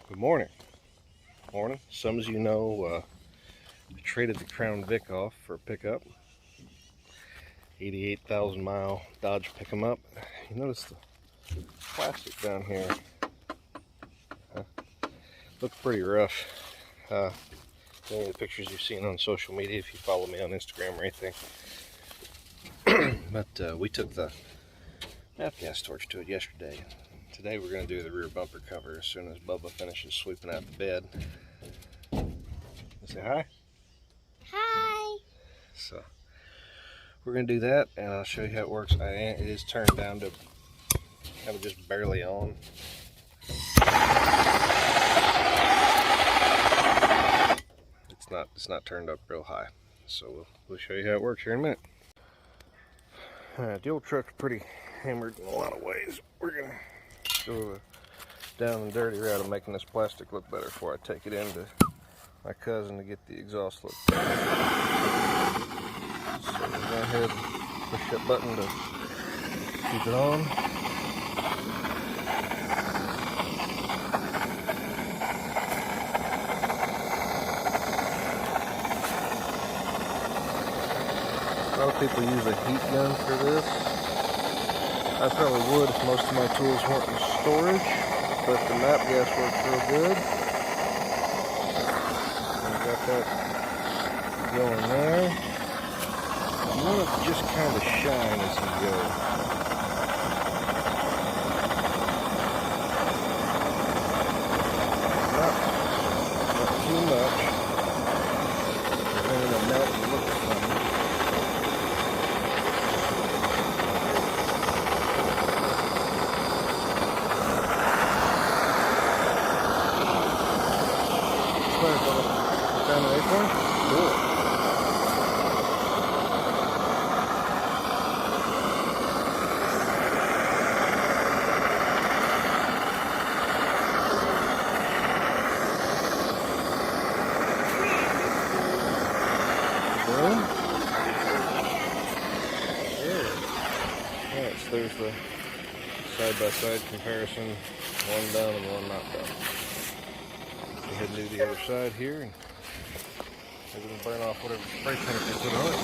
Good morning. Morning. Some of you know I traded the Crown Vic off for a pickup. 88,000 mile Dodge pick 'em up. You notice the plastic down here looks pretty rough. Any of the pictures you've seen on social media, if you follow me on Instagram or anything. But we took the gas torch to it yesterday. Today we're going to do the rear bumper cover as soon as Bubba finishes sweeping out the bed. Say hi. Hi. So we're going to do that, and I'll show you how it works. It is turned down to kind of just barely on. It's not turned up real high. So we'll show you how it works here in a minute. The old truck's pretty hammered in a lot of ways. We're going to go down the dirty route of making this plastic look better before I take it into my cousin to get the exhaust look better. So we'll go ahead and push that button to keep it on. A lot of people use a heat gun for this. I probably would if most of my tools weren't in storage, but the MAPP gas works real good. And got that going there. You want it to just kind of shine as you go. Not too much. Then it'll melt and look funny. Down the acorn? Cool. Boom. There. Alright, so there's the side-by-side comparison. One done and one not done. Go ahead and do the other side here, and we're going to burn off whatever spray paint they put on it.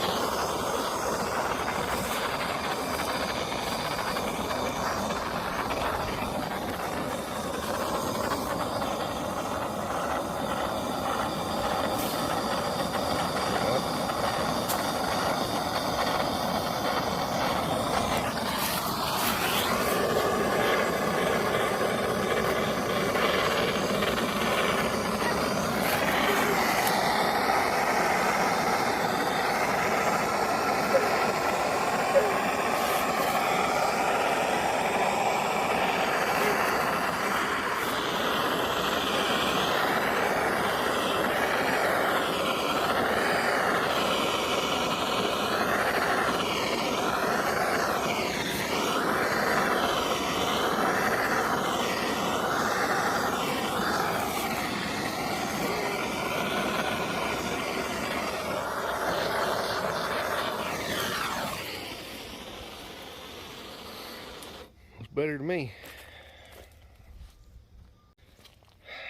Better to me.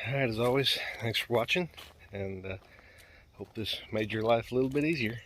Alright, as always, thanks for watching, and hope this made your life a little bit easier.